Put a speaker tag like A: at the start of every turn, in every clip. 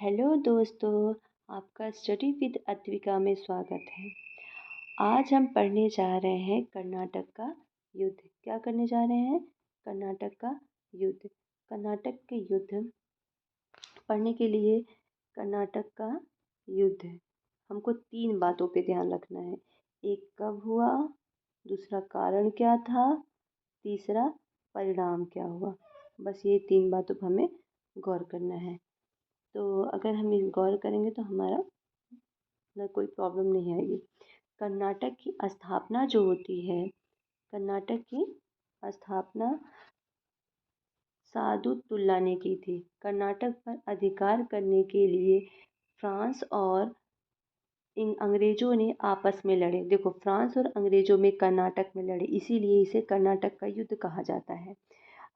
A: Hello दोस्तों, आपका study with Advika में स्वागत है। आज हम पढ़ने जा रहे हैं कर्नाटक का युद्ध। क्या करने जा रहे हैं? कर्नाटक का युद्ध। कर्नाटक के युद्ध पढ़ने के लिए कर्नाटक का युद्ध हमको 3 बातों पे ध्यान रखना है। एक, कब हुआ, दूसरा कारण क्या था, तीसरा परिणाम क्या हुआ। बस ये 3 बातों पर हमें गौर करना है। तो अगर हम इस गौर करेंगे तो हमारा ना कोई प्रॉब्लम नहीं आएगी। कर्नाटक की स्थापना जो होती है, कर्नाटक की स्थापना सादुतुल्ला ने की थी। कर्नाटक पर अधिकार करने के लिए फ्रांस और इन अंग्रेज़ों ने आपस में लड़े। देखो, फ्रांस और अंग्रेज़ों में कर्नाटक में लड़े, इसीलिए इसे कर्नाटक का युद्ध कहा जाता है।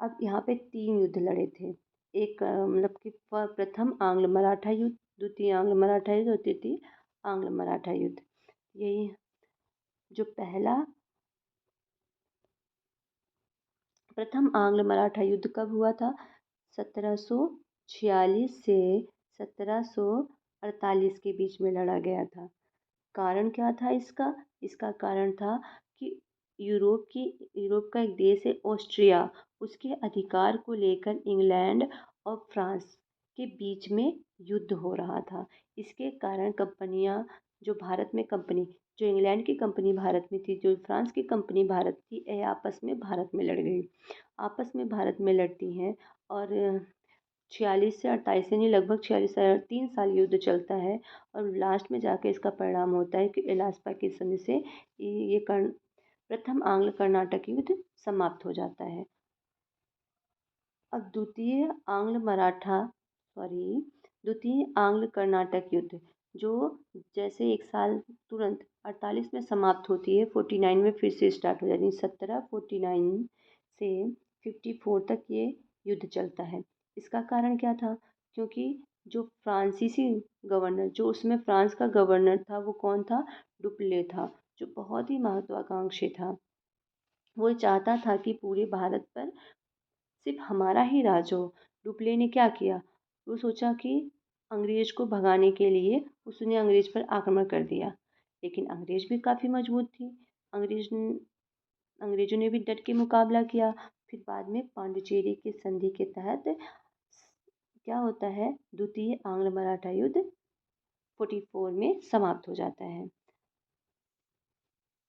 A: अब यहाँ पे 3 युद्ध लड़े थे। एक मतलब कि प्रथम आंग्ल मराठा युद्ध, द्वितीय आंग्ल मराठा युद्ध और तृतीय आंग्ल मराठा युद्ध। यही जो पहला प्रथम आंग्ल मराठा युद्ध कब हुआ था? 1746 से 1748 के बीच में लड़ा गया था। कारण क्या था इसका? इसका कारण था कि यूरोप का एक देश है ऑस्ट्रिया, उसके अधिकार को लेकर इंग्लैंड और फ्रांस के बीच में युद्ध हो रहा था। इसके कारण कंपनियां, जो भारत में कंपनी, जो इंग्लैंड की कंपनी भारत में थी, जो फ्रांस की कंपनी भारत थी, यह आपस में भारत में लड़ गई। आपस में भारत में लड़ती हैं और 46 से 48 यानी लगभग 46 से 3 साल युद्ध चलता है और लास्ट में जाके इसका परिणाम होता है कि एलास्पा की संधि से ये प्रथम आंग्ल कर्नाटक युद्ध समाप्त हो जाता है। अब द्वितीय आंग्ल कर्नाटक युद्ध, जो जैसे एक साल तुरंत 48 में समाप्त होती है, 49 में फिर से स्टार्ट हो जाती है। 1749 से 54 तक ये युद्ध चलता है। इसका कारण क्या था? क्योंकि जो फ्रांसीसी गवर्नर, जो उसमें फ्रांस का गवर्नर था, वो कौन था? डुप्ले था, जो बहुत ही महत्वाकांक्षी था। वो चाहता था कि पूरे भारत पर सिर्फ हमारा ही राज हो। डुप्ले ने क्या किया? वो सोचा कि अंग्रेज को भगाने के लिए उसने अंग्रेज पर आक्रमण कर दिया, लेकिन अंग्रेज भी काफ़ी मजबूत थी। अंग्रेज अंग्रेजों ने भी डट के मुकाबला किया। फिर बाद में पांडिचेरी की संधि के तहत क्या होता है? द्वितीय आंग्ल मराठा युद्ध 44 में समाप्त हो जाता है।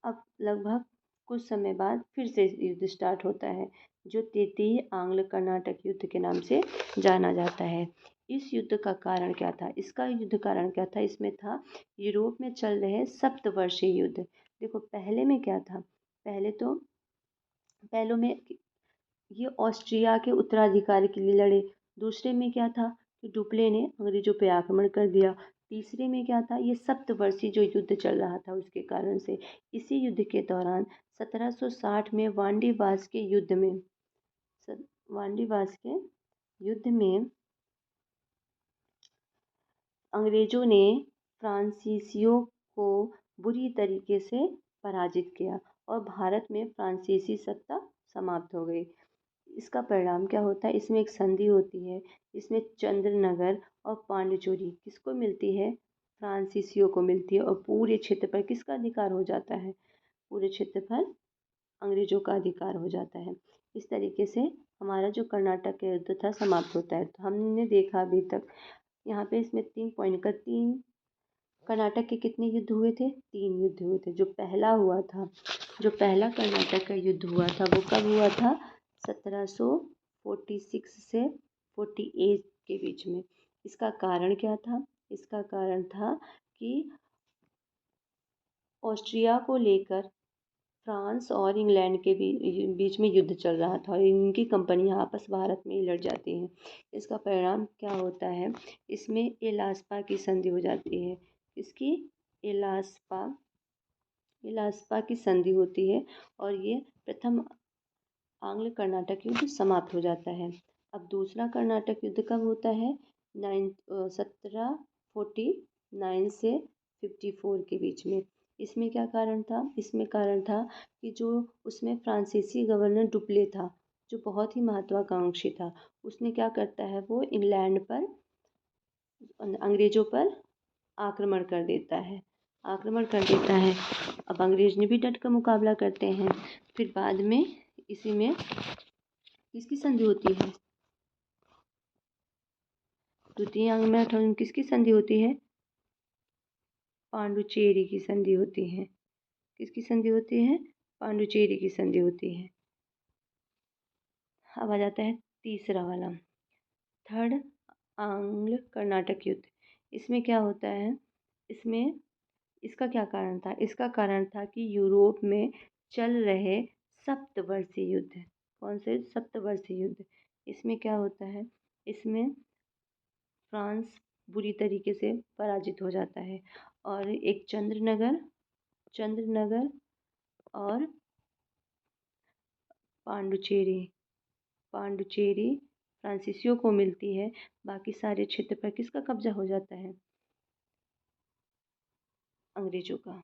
A: अब लगभग कुछ समय बाद फिर से युद्ध स्टार्ट होता है, जो तृतीय आंग्ल कर्नाटक युद्ध के नाम से जाना जाता है। इस युद्ध का कारण क्या था? इसका युद्ध कारण क्या था? इसमें था यूरोप में चल रहे सप्तवर्षीय युद्ध। देखो, पहले में क्या था? पहलों में ये ऑस्ट्रिया के उत्तराधिकारी के लिए लड़े। दूसरे में क्या था कि डुप्ले ने अंग्रेजों पे आक्रमण कर दिया। तीसरे में क्या था? ये सप्तवर्षीय जो युद्ध चल रहा था उसके कारण से। इसी युद्ध के दौरान 1760 में वांडीवास के युद्ध में अंग्रेजों ने फ्रांसीसियों को बुरी तरीके से पराजित किया और भारत में फ्रांसीसी सत्ता समाप्त हो गई। इसका परिणाम क्या होता है? इसमें एक संधि होती है। इसमें चंद्रनगर और पांडिचेरी किसको मिलती है? फ्रांसीसियों को मिलती है। और पूरे क्षेत्र पर किसका अधिकार हो जाता है? पूरे क्षेत्र पर अंग्रेजों का अधिकार हो जाता है। इस तरीके से हमारा जो कर्नाटक का युद्ध था समाप्त होता है। तो हमने देखा अभी तक यहाँ पे इसमें 3 पॉइंट का 3 कर्नाटक के कितने युद्ध हुए थे? 3 युद्ध हुए थे। जो पहला कर्नाटक का युद्ध हुआ था वो कब हुआ था? 1746 से 48 के बीच में। इसका कारण क्या था? इसका कारण था कि ऑस्ट्रिया को लेकर फ्रांस और इंग्लैंड के बीच में युद्ध चल रहा था और इनकी कंपनियां आपस भारत में ही लड़ जाती हैं। इसका परिणाम क्या होता है? इसमें एलास्पा की संधि हो जाती है। इसकी एलास्पा एलास्पा की संधि होती है और ये प्रथम आंग्ल कर्नाटक युद्ध समाप्त हो जाता है। अब दूसरा कर्नाटक युद्ध कब होता है? 1749 से 54 के बीच में। इसमें क्या कारण था? इसमें कारण था कि जो उसमें फ्रांसीसी गवर्नर डुप्ले था, जो बहुत ही महत्वाकांक्षी था, उसने क्या करता है? वो इंग्लैंड पर अंग्रेज़ों पर आक्रमण कर देता है, आक्रमण कर देता है। अब अंग्रेज़ ने भी डट कर मुकाबला करते हैं। फिर बाद में इसी में किसकी संधि होती है? द्वितीय आंग्ल में किसकी संधि होती है? पांडुचेरी की संधि होती है। किसकी संधि होती है? पांडुचेरी की संधि होती है। अब आ जाता है तीसरा वाला, थर्ड आंग्ल कर्नाटक युद्ध। इसमें क्या होता है? इसमें इसका क्या कारण था? इसका कारण था कि यूरोप में चल रहे सप्तवर्षीय युद्ध। कौन से? सप्तवर्षीय युद्ध। इसमें क्या होता है? इसमें फ्रांस बुरी तरीके से पराजित हो जाता है और एक चंद्रनगर और पांडुचेरी पांडुचेरी फ्रांसीसियों को मिलती है। बाकी सारे क्षेत्र पर किसका कब्जा हो जाता है? अंग्रेजों का।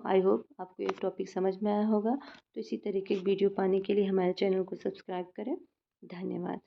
A: आई होप आपको ये टॉपिक समझ में आया होगा। तो इसी तरह के वीडियो पाने के लिए हमारे चैनल को सब्सक्राइब करें। धन्यवाद।